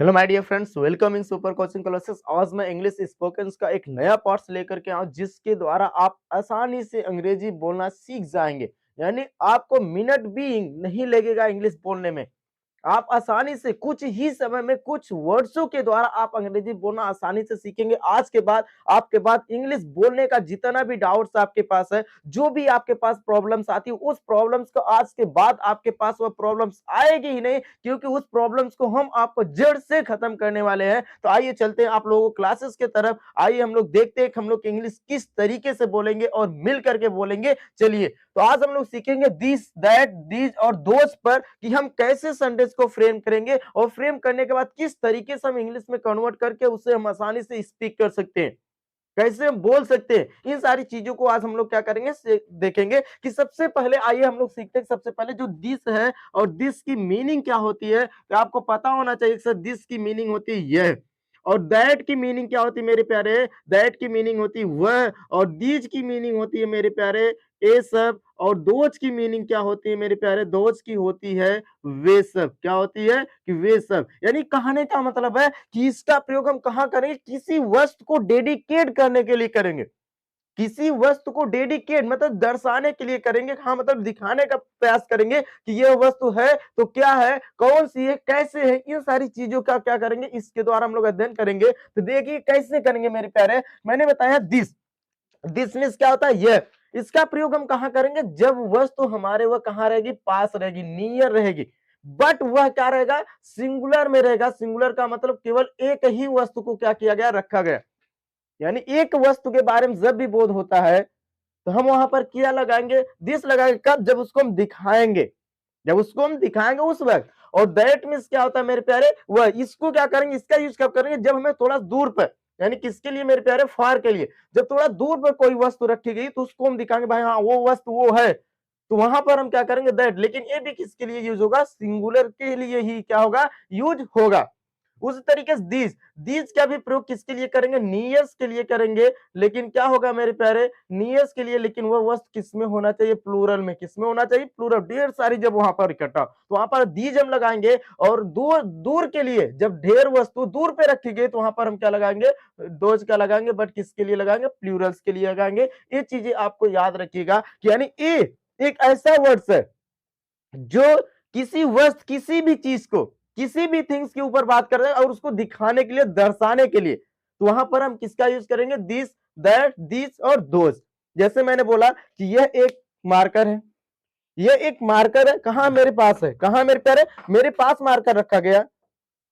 Hello my dear friends, welcome in super coaching classes. आज मैं English spoken का एक नया पार्ट्स लेकर के आऊँ जिसके द्वारा आप आसानी से अंग्रेजी बोलना सीख जाएंगे। यानी आपको मिनट भी नहीं लगेगा इंग्लिश बोलने में। आप आसानी से कुछ ही समय में कुछ वर्ड्सों के द्वारा आप अंग्रेजी बोलना आसानी से सीखेंगे। आज के बाद आपके पास इंग्लिश बोलने का जितना भी डाउट्स आपके पास है, जो भी आपके पास प्रॉब्लम्स आती है, उस प्रॉब्लम्स को आज के बाद आपके पास वह प्रॉब्लम्स आएगी ही नहीं, क्योंकि उस प्रॉब्लम्स को हम आपको जड़ से खत्म करने वाले हैं। तो आइए चलते हैं आप लोगों क्लासेस के तरफ। आइए हम लोग देखते हैं कि हम लोग इंग्लिश किस तरीके से बोलेंगे और मिल करके बोलेंगे। चलिए, तो आज हम लोग सीखेंगे दिस, दैट, दीज और दोज पर कि हम कैसे सेंटेंस को फ्रेम करेंगे और फ्रेम करने के बाद किस तरीके से हम इंग्लिश में कन्वर्ट करके उसे हम आसानी से स्पीक कर सकते हैं, कैसे हम बोल सकते हैं। इन सारी चीजों को आज हम लोग क्या करेंगे देखेंगे कि सबसे पहले आइए हम लोग सीखते हैं। सबसे पहले जो दिस है और दिस की मीनिंग क्या होती है, तो आपको पता होना चाहिए सर दिस की मीनिंग होती है यह, और दैट की मीनिंग क्या होती है मेरे प्यारे, दैट की मीनिंग होती है वह, और दीज की मीनिंग होती है मेरे प्यारे ये सब, और दोज की मीनिंग क्या होती है मेरे प्यारे, दोज की होती है वे सब। क्या होती है कि वे सब। यानी कहने का मतलब है कि इसका प्रयोग हम कहां करेंगे, किसी वस्तु को डेडिकेट करने के लिए करेंगे। किसी वस्तु को डेडिकेट मतलब दर्शाने के लिए करेंगे। हाँ, मतलब दिखाने का प्रयास करेंगे कि यह वस्तु है तो क्या है, कौन सी है, कैसे है, इन सारी चीजों का क्या करेंगे, इसके द्वारा हम लोग अध्ययन करेंगे। तो देखिए कैसे करेंगे मेरे प्यारे। मैंने बताया दिस, दिस मीन्स क्या होता है यह। इसका प्रयोग हम कहां करेंगे, जब वस्तु हमारे वह कहां रहेगी, पास रहेगी, नियर रहेगी। बट वह क्या रहेगा, सिंगुलर में रहेगा। सिंगुलर का मतलब केवल एक ही वस्तु को क्या किया गया, रखा गया। यानी एक वस्तु के बारे में जब भी बोध होता है तो हम वहां पर क्या लगाएंगे, दिस लगाएंगे। कब, जब उसको हम दिखाएंगे, जब उसको हम दिखाएंगे उस वक्त। और दैट मीन्स क्या होता है मेरे प्यारे, वह। इसको क्या करेंगे, इसका यूज कब करेंगे, जब हमें थोड़ा दूर पर, यानी किसके लिए मेरे प्यारे, फार के लिए। जब थोड़ा दूर पर कोई वस्तु रखी गई तो उसको हम दिखाएंगे भाई हाँ वो वस्तु वो है, तो वहां पर हम क्या करेंगे दैट। लेकिन ये भी किसके लिए यूज होगा, सिंगुलर के लिए ही क्या होगा, यूज होगा। उस तरीके से दीज, दीज का भी प्रयोग किसके लिए करेंगे, नियर्स के लिए करेंगे। लेकिन क्या होगा मेरे प्यारे, नियर्स के लिए, लेकिन वह वस्तु किसमें होना चाहिए, प्लूरल में। किसमें होना चाहिए, प्लूरल। ढेर सारी जब वहां पर इकट्ठा, तो वहां पर दीज हम लगाएंगे। और दूर, दूर के लिए जब ढेर वस्तु दूर पे रखी गई तो वहां पर हम क्या लगाएंगे, दोज का लगाएंगे। बट किसके लिए लगाएंगे, प्लूरल्स के लिए लगाएंगे। ये चीजें आपको याद रखिएगा कि यानी ए एक ऐसा वर्ड्स है जो किसी वस्तु, किसी भी चीज को, किसी भी थिंग्स के ऊपर बात कर रहे हैं और उसको दिखाने के लिए, दर्शाने के लिए, तो वहां पर हम किसका यूज करेंगे, दिस, दैट, दिस और दोज। जैसे मैंने बोला कि यह एक मार्कर है, यह एक मार्कर है, कहां मेरे पास है, कहां मेरे प्यारे, मेरे पास मार्कर रखा गया।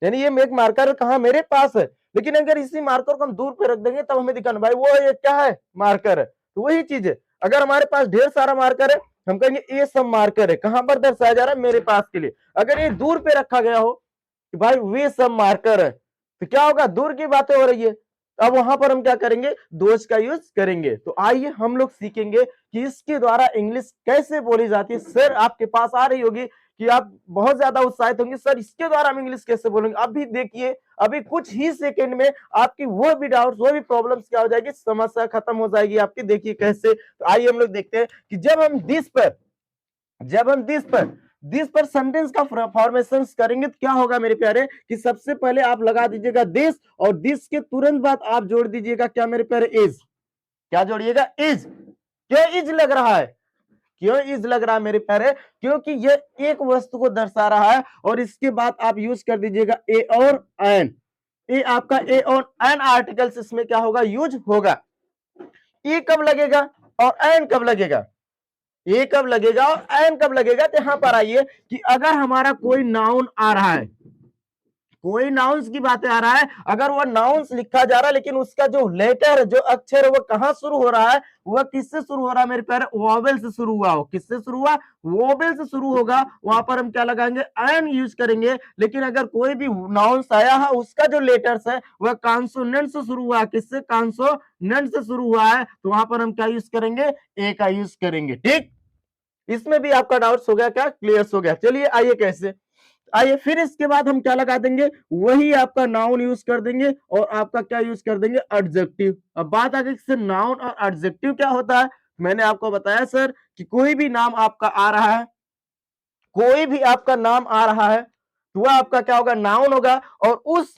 यानी ये एक मार्कर है, कहां मेरे पास है। लेकिन अगर इसी मार्कर को हम दूर पे रख देंगे तब हमें दिखाना भाई वो ये क्या है, मार्कर है। तो वही चीज है, अगर हमारे पास ढेर सारा मार्कर है, हम कहेंगे ये सब मार्कर है, कहां पर दर्शाया जा रहा है, मेरे पास के लिए। अगर ये दूर पे रखा गया हो कि भाई वे सब मार्कर है, तो क्या होगा, दूर की बातें हो रही है। अब वहां पर हम क्या करेंगे, दोज का यूज करेंगे। तो आइए हम लोग सीखेंगे कि इसके द्वारा इंग्लिश कैसे बोली जाती है। सर आपके पास आ रही होगी कि आप बहुत ज्यादा उत्साहित होंगे, सर इसके द्वारा हम इंग्लिश कैसे बोलेंगे। अभी देखिए, अभी कुछ ही सेकंड में आपकी वो भी डाउट्स, वो भी प्रॉब्लम्स क्या हो जाएगी, समस्या खत्म हो जाएगी आपकी। देखिए कैसे। तो आइए हम लोग देखते हैं कि जब हम दिस पर, जब हम दिस पर सेंटेंस का फॉर्मेशन करेंगे तो क्या होगा मेरे प्यारे, कि सबसे पहले आप लगा दीजिएगा दिस, और दिस के तुरंत बाद आप जोड़ दीजिएगा क्या मेरे प्यारे, इज। क्या जोड़िएगा, इज। क्यों इज लग रहा है, क्यों इज लग रहा है मेरे प्यारे, क्योंकि यह एक वस्तु को दर्शा रहा है। और इसके बाद आप यूज कर दीजिएगा ए और एन। ये आपका ए और एन आर्टिकल्स इसमें क्या होगा, यूज होगा। ए कब लगेगा और एन कब लगेगा, ए कब लगेगा और एन कब लगेगा। तो यहां पर आइए कि अगर हमारा कोई नाउन आ रहा है, कोई नाउन्स की बातें आ रहा है, अगर वह नाउन्स लिखा जा रहा है लेकिन उसका जो लेटर, जो अक्षर है, वह कहां शुरू हो रहा है, वह किससे शुरू हो रहा है मेरे प्यारे, वोवेल से शुरू हुआ हो। किससे शुरू हुआ, वोवेल से शुरू होगा। वहां पर हम क्या लगाएंगे, एन यूज करेंगे। लेकिन अगर कोई भी नाउन्स आया है, उसका जो लेटर्स है वह कॉन्सोनेंट से शुरू हुआ है। किससे, कॉन्सोनेंट से शुरू हुआ है, तो वहां पर हम क्या यूज करेंगे, ए का यूज करेंगे। ठीक, इसमें भी आपका डाउट्स हो गया क्या, क्लियर हो गया। चलिए आइए कैसे, आइए फिर इसके बाद हम क्या लगा देंगे, वही आपका नाउन यूज कर देंगे और आपका क्या यूज कर देंगे, एडजेक्टिव। अब बात आ गई कि नाउन और एडजेक्टिव क्या होता है। मैंने आपको बताया सर कि कोई भी नाम आपका आ रहा है, कोई भी आपका नाम आ रहा है, तो वह आपका क्या होगा, नाउन होगा। और उस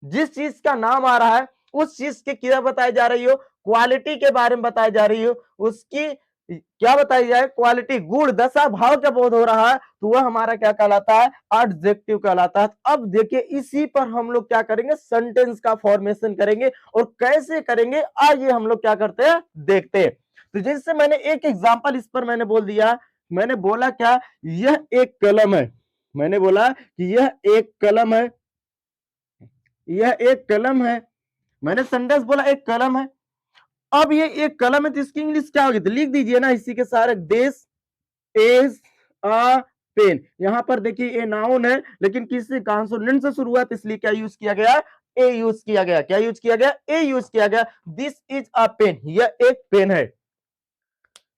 जिस चीज का नाम आ रहा है उस चीज की क्या बताई जा रही हो, क्वालिटी के बारे में बताई जा रही हो, उसकी क्या बताई जाए, क्वालिटी, गुण, दशा, भाव क्या बोध हो रहा है, तो वह हमारा क्या कहलाता है, एडजेक्टिव कहलाता है। अब देखिए इसी पर हम लोग क्या करेंगे, सेंटेंस का फॉर्मेशन करेंगे। और कैसे करेंगे आइए हम लोग क्या करते हैं, देखते हैं। तो जैसे मैंने एक एग्जांपल इस पर मैंने बोल दिया, मैंने बोला क्या, यह एक कलम है, मैंने बोला कि यह एक कलम है, यह एक कलम है, मैंने सेंटेंस बोला एक कलम है। अब ये एक कलम है तो इसकी इंग्लिश क्या होगी, तो लिख दीजिए ना इसी के सारे, दिस इज अ पेन। यहां पर देखिए ये नाउन है लेकिन किसी कॉन्सोनेंट से शुरू हुआ तो इसलिए क्या यूज किया गया, ए यूज किया गया। क्या यूज किया गया, ए यूज किया गया। दिस इज अ पेन, यह एक पेन है।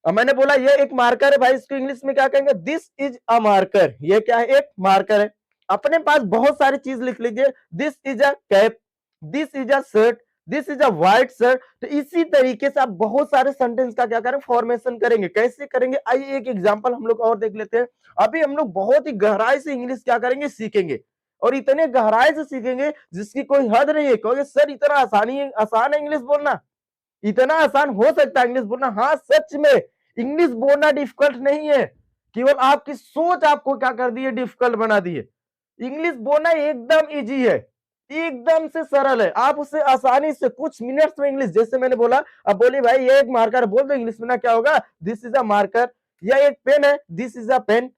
अब मैंने बोला यह एक मार्कर है, भाई इसको इंग्लिश में क्या कहेंगे, दिस इज अ मार्कर, यह क्या है, एक मार्कर है। अपने पास बहुत सारी चीज लिख लीजिए, this is a cap, this is a shirt, this is a white shirt. तो इसी तरीके से आप बहुत सारे सेंटेंस का क्या करें, फॉर्मेशन करेंगे। कैसे करेंगे आइए एक एग्जांपल हम लोग और देख लेते हैं। अभी हम लोग बहुत ही गहराई से इंग्लिश क्या करेंगे, सीखेंगे। और इतने गहराई से सीखेंगे जिसकी कोई हद नहीं है। कहोगे सर इतना आसान है इंग्लिश बोलना, इतना आसान हो सकता है इंग्लिश बोलना। हाँ सच में इंग्लिश बोलना डिफिकल्ट नहीं है, केवल आपकी सोच आपको क्या कर दी है, डिफिकल्ट बना दी है। इंग्लिश बोलना एकदम इजी है, एकदम से सरल है। आप उसे आसानी से कुछ मिनट्स में इंग्लिश, जैसे मैंने बोला, अब बोलिए भाई ये एक मार्कर, बोल दो इंग्लिश में ना, क्या होगा, दिस इज अ मार्कर। यह एक पेन है, this is a pen,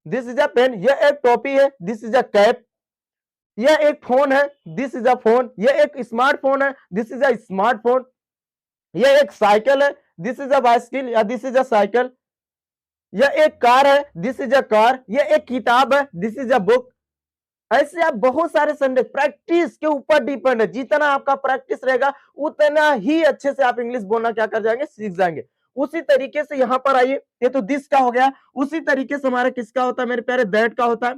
this is a pen. यह एक टोपी है, दिस इज अ कैप। यह एक फोन है, दिस इज अ फोन। यह एक स्मार्टफोन है, दिस इज अ स्मार्टफोन। यह एक साइकिल है, दिस इज अ बाइसिकल या दिस इज अ साइकिल। यह एक कार है, दिस इज अ कार। यह एक किताब है, दिस इज अ बुक। ऐसे आप बहुत सारे सेंटेंस, प्रैक्टिस के ऊपर डिपेंड है। जितना आपका प्रैक्टिस रहेगा उतना ही अच्छे से आप इंग्लिश बोलना क्या कर जाएंगे, सीख जाएंगे। उसी तरीके से यहां पर आइए, ये तो दिस का हो गया। उसी तरीके से हमारा किसका होता है मेरे प्यारे, दैट का होता है।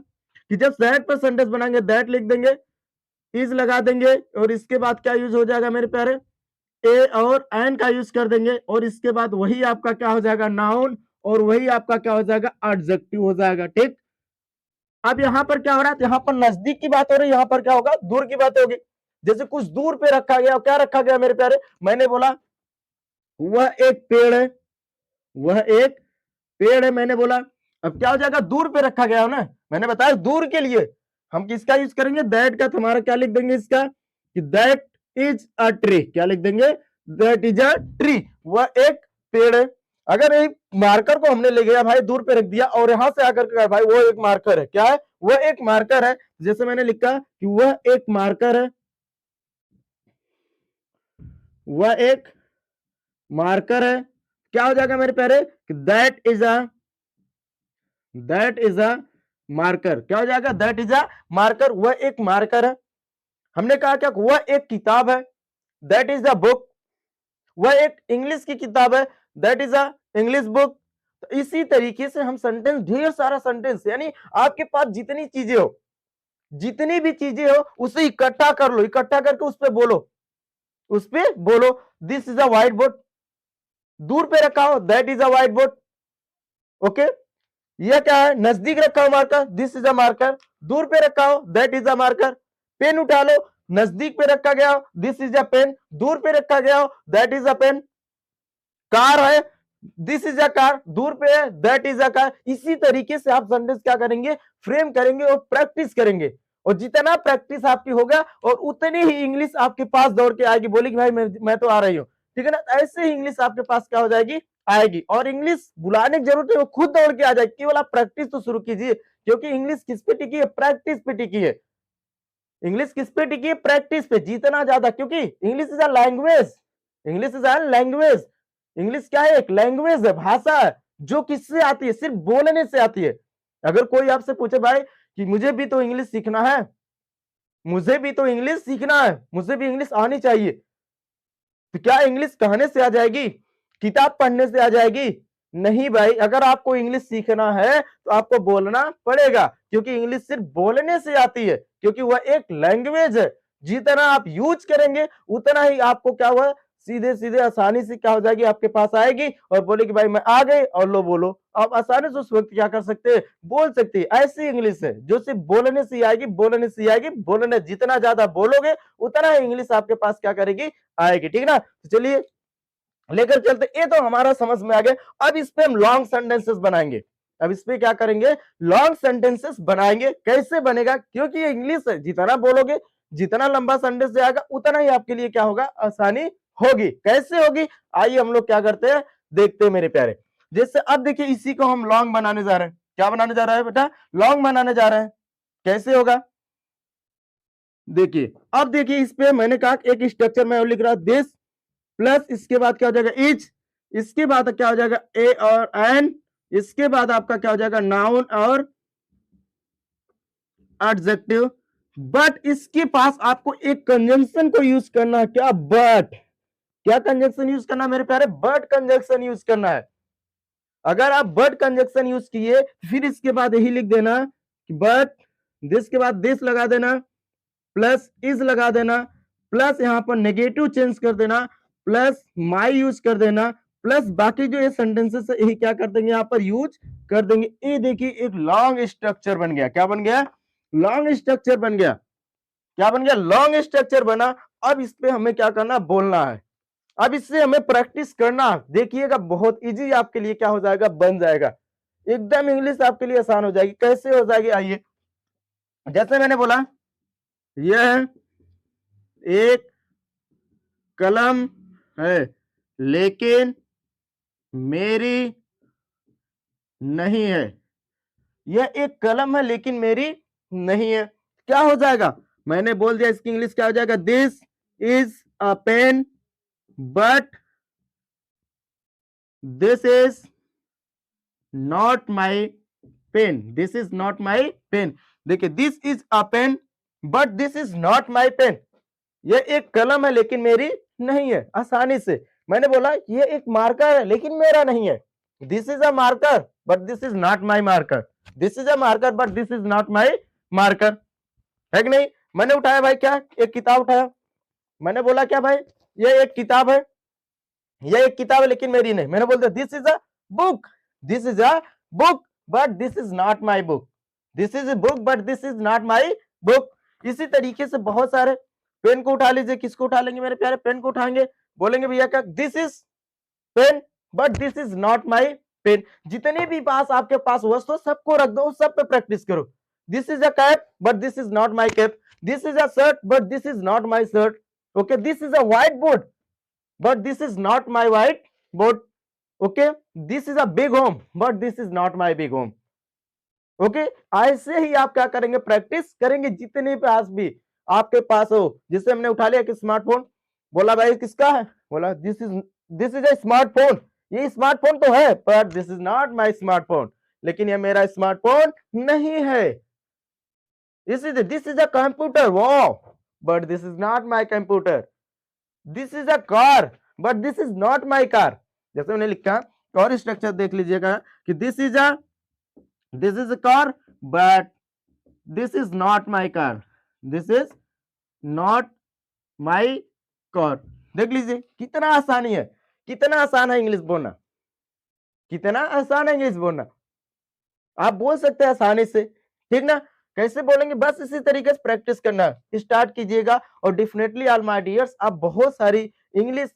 कि जब दैट पर सेंटेंस बनाएंगे, दैट लिख देंगे, इज लगा देंगे, और इसके बाद क्या यूज हो जाएगा मेरे प्यारे, ए और एन का यूज कर देंगे, और इसके बाद वही आपका क्या हो जाएगा, नाउन, और वही आपका क्या हो जाएगा, एडजेक्टिव हो जाएगा। ठीक। अब यहाँ पर क्या हो रहा है, यहाँ पर नजदीक की बात हो रही है, यहाँ पर क्या होगा, दूर की बात होगी। जैसे कुछ दूर पे रखा गया, क्या रखा गया मेरे प्यारे, मैंने बोला वह एक पेड़ है, वह एक पेड़ है, मैंने बोला। अब क्या हो जाएगा, दूर पे रखा गया हो ना, मैंने बताया दूर के लिए हम किसका यूज करेंगे, दैट का। तुम्हारा क्या लिख देंगे इसका, कि दैट इज अ ट्री। क्या लिख देंगे, दैट इज अ ट्री, वह एक पेड़ है। अगर एक मार्कर को हमने ले गया भाई, दूर पे रख दिया, और यहां से आकर के भाई वो एक मार्कर है, क्या है, वह एक मार्कर है। जैसे मैंने लिखा कि वह एक मार्कर है, वह एक मार्कर है। क्या हो जाएगा मेरे प्यारे, दैट इज अ मार्कर। क्या हो जाएगा, दैट इज अ मार्कर, वह एक मार्कर है। हमने कहा क्या, वह एक किताब है, दैट इज अ बुक। वह एक इंग्लिश की किताब है, that is a English book. तो इसी तरीके से हम सेंटेंस, ढेर सारा सेंटेंस, यानी आपके पास जितनी चीजें हो, जितनी भी चीजें हो उसे इकट्ठा कर लो, इकट्ठा करके उस पर बोलो, उस पर बोलो। This is a white board, दूर पे रखा हो, that is a white board. Okay. यह क्या है, नजदीक रखा हो marker, this is a marker. दूर पे रखा हो, that is a marker. Pen उठा लो, नजदीक पे रखा गया हो, दिस इज अ पेन। दूर पे रखा गया हो, that is a pen. Car है, दिस इज अ कार। दूर पे है, दैट इज अ कार। इसी तरीके से आप सेंटेंस क्या करेंगे, फ्रेम करेंगे और प्रैक्टिस करेंगे। और जितना प्रैक्टिस आपकी होगा और उतनी ही इंग्लिश आपके पास दौड़ के आएगी, बोलेगी भाई मैं तो आ रही हूँ। ठीक है ना, ऐसे ही इंग्लिश आपके पास क्या हो जाएगी, आएगी। और इंग्लिश बुलाने की जरूरत है, वो खुद दौड़ के आ जाएगी। केवल आप प्रैक्टिस तो शुरू कीजिए, क्योंकि इंग्लिश किस पे टिकी है, प्रैक्टिस पे टिकी है। इंग्लिश किस पे टिकी है, प्रैक्टिस पे। जितना ज्यादा, क्योंकि English is a language, English is a language. English क्या है, एक लैंग्वेज है, भाषा है, जो किससे आती है, सिर्फ बोलने से आती है। अगर कोई आपसे पूछे भाई कि मुझे भी तो इंग्लिश सीखना है, मुझे भी तो इंग्लिश सीखना है, मुझे भी इंग्लिश आनी चाहिए, तो क्या इंग्लिश कहने से आ जाएगी, किताब पढ़ने से आ जाएगी? नहीं भाई, अगर आपको इंग्लिश सीखना है तो आपको बोलना पड़ेगा, क्योंकि इंग्लिश सिर्फ बोलने से आती है, क्योंकि वह एक लैंग्वेज है। जितना आप यूज करेंगे उतना ही आपको क्या हुआ, सीधे सीधे आसानी से क्या हो जाएगी, आपके पास आएगी और बोलेगी भाई मैं आ गई, और लो बोलो। आप आसानी से उस वक्त क्या कर सकते हैं, बोल सकते हैं। ऐसी इंग्लिश है जो सिर्फ बोलने से ही आएगी, बोलने से ही आएगी, बोलने जितना ज्यादा बोलोगे उतना ही इंग्लिश आपके पास क्या करेगी, आएगी। ठीक ना, तो चलिए लेकर चलते। ये तो हमारा समझ में आ गया। अब इस पे हम लॉन्ग सेंटेंसेस बनाएंगे। अब इस पे क्या करेंगे, लॉन्ग सेंटेंसेस बनाएंगे। कैसे बनेगा, क्योंकि ये इंग्लिश है, जितना बोलोगे, जितना लंबा सेंटेंस जाएगा उतना ही आपके लिए क्या होगा, आसानी होगी। कैसे होगी, आइए हम लोग क्या करते हैं, देखते हैं मेरे प्यारे। जैसे अब देखिए, इसी को हम लॉन्ग बनाने जा रहे हैं। क्या बनाने जा रहा है बेटा, लॉन्ग बनाने जा रहे हैं। कैसे होगा, देखिए अब देखिए, इस पे मैंने कहा एक स्ट्रक्चर में लिख रहा दिस, प्लस इसके बाद क्या हो जाएगा, इज, इसके बाद क्या हो जाएगा, ए और एन, इसके बाद आपका क्या हो जाएगा, नाउन और एडजेक्टिव। बट इसके पास आपको एक कंजंक्शन को यूज करना है। क्या, बट। क्या कंजंक्शन यूज करना है मेरे प्यारे, बट कंजंक्शन यूज करना है। अगर आप बट कंजंक्शन यूज किए, फिर इसके बाद यही लिख देना बट, दिस के बाद दिस लगा देना, प्लस इज लगा देना, प्लस यहां पर नेगेटिव चेंज कर देना, प्लस माई यूज कर देना, प्लस बाकी जो ये सेंटेंसेस है यही क्या कर देंगे, यहां पर यूज कर देंगे। ये देखिए एक लॉन्ग स्ट्रक्चर बन गया। क्या बन गया, लॉन्ग स्ट्रक्चर बन गया। क्या बन गया, लॉन्ग स्ट्रक्चर बना। अब इस पे हमें क्या करना, बोलना है। अब इससे हमें प्रैक्टिस करना, देखिएगा बहुत इजी आपके लिए क्या हो जाएगा, बन जाएगा। एकदम इंग्लिश आपके लिए आसान हो जाएगी। कैसे हो जाएगी, आइए। जैसे मैंने बोला, यह एक कलम है लेकिन मेरी नहीं है। यह एक कलम है लेकिन मेरी नहीं है। क्या हो जाएगा, मैंने बोल दिया, इसकी इंग्लिश क्या हो जाएगा, this is a pen but this is not my pen. This is not my pen. देखिए, this is a pen but this is not my pen. यह एक कलम है लेकिन मेरी नहीं है। आसानी से मैंने बोला, यह एक मार्कर है लेकिन मेरा नहीं है। This is a marker but this is not my marker. This is a marker but this is not my marker. है कि नहीं। मैंने उठाया भाई, क्या, एक किताब उठाया। मैंने बोला क्या भाई, यह एक किताब है, यह एक किताब है लेकिन मेरी नहीं। मैंने बोल दिया, this is a book, this is a book but this is not my book. This is a book but this is not my book. इसी तरीके से बहुत सारे, पेन को उठा लीजिए। किसको उठा लेंगे मेरे प्यारे, पेन को उठाएंगे, बोलेंगे भैया क्या, this is pen but this is not my pen. जितने भी पास आपके पास वस्तु सबको रख दो, सब पे प्रैक्टिस करो। This is a cap but this is not my cap. This is a shirt but this is not my shirt. Okay, this is a white board but this is not my white board. Okay, this is a big home but this is not my big home. Okay, ऐसे ही आप क्या करेंगे, practice करेंगे। जितने पास भी आपके पास हो, जिससे हमने उठा लिया कि स्मार्टफोन, बोला भाई किसका है, बोला दिस इज ए स्मार्टफोन। ये स्मार्टफोन तो है पर this is not my smartphone, लेकिन ये मेरा स्मार्टफोन नहीं है। This is a computer, wow, but this is not my computer. This is a car but this is not my car. जैसे मैंने लिखा, और स्ट्रक्चर देख लीजिएगा कि this is a car but this is not my car. This is not my car. देख लीजिए कितना आसानी है, कितना आसान है इंग्लिश बोलना, कितना आसान है इंग्लिश बोलना। आप बोल सकते हैं आसानी से, ठीक ना। कैसे बोलेंगे, बस इसी तरीके से प्रैक्टिस करना स्टार्ट कीजिएगा और डेफिनेटली ऑल माय डियर्स, आप बहुत सारी इंग्लिश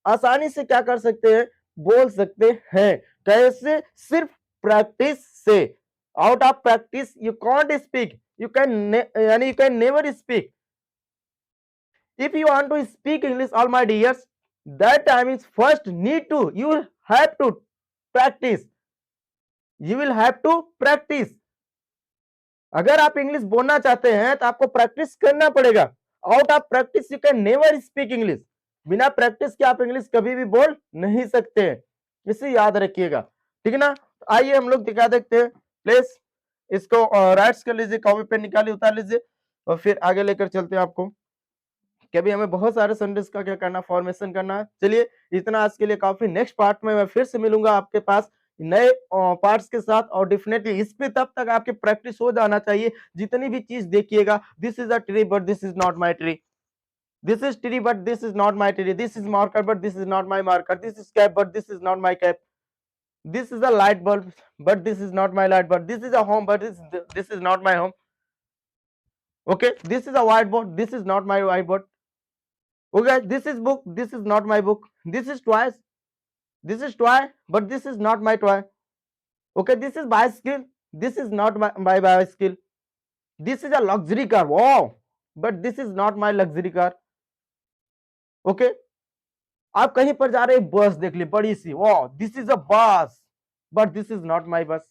आसानी से क्या कर सकते हैं, बोल सकते हैं। कैसे, सिर्फ प्रैक्टिस से। Out of practice you can't speak, you can यानी you can never speak. If you want to speak English all my dears, that time is first need to, you have to practice, you will have to practice. अगर आप English बोलना चाहते हैं तो आपको practice करना पड़ेगा। Out of practice you can never speak English. बिना प्रैक्टिस के आप इंग्लिश कभी भी बोल नहीं सकते हैं, इसे याद रखिएगा, ठीक है ना। तो आइए हम लोग दिखा देखते हैं। प्लीज इसको राइट्स कर लीजिए, कॉपी पेन निकालिए, उतार लीजिए और फिर आगे लेकर चलते हैं आपको। कभी हमें बहुत सारे सेंटेंस का क्या करना, फॉर्मेशन करना है। चलिए इतना आज के लिए काफी। नेक्स्ट पार्ट में मैं फिर से मिलूंगा आपके पास नए पार्ट्स के साथ, और डेफिनेटली इस पे तब तक आपकी प्रैक्टिस हो जाना चाहिए। जितनी भी चीज देखिएगा, this is a tree but this is not my tree, This is tree, but this is not my tree. This is marker, but this is not my marker. This is cap, but this is not my cap. This is a light bulb, but this is not my light bulb. This is a home, but this is not my home. Okay, this is a whiteboard. This is not my whiteboard. Okay, this is book. This is not my book. This is toys. This is toy, but this is not my toy. Okay, this is bicycle. This is not my bicycle. This is a luxury car. Wow, but this is not my luxury car. Okay, आप कहीं पर जा रहे हैं, बस देख ली बड़ी सी, वाह दिस इज अ बस, but this is not my बस।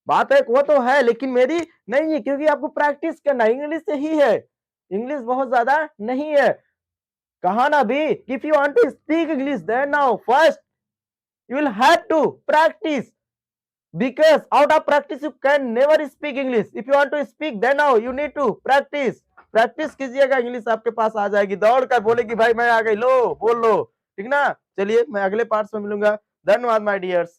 बात है वो तो है लेकिन मेरी नहीं है, क्योंकि आपको प्रैक्टिस करना इंग्लिश से ही है, इंग्लिश बहुत ज्यादा नहीं है। कहा ना भी, if you want to speak English then now first you will have to practise, because out of practice you can never speak English. If you want to speak then now you need to practice. Practice कीजिएगा, English आपके पास आ जाएगी, दौड़ कर बोलेगी भाई मैं आ गई, लो बोल लो, ठीक ना। चलिए मैं अगले पार्ट में मिलूंगा। धन्यवाद माय डियर्स।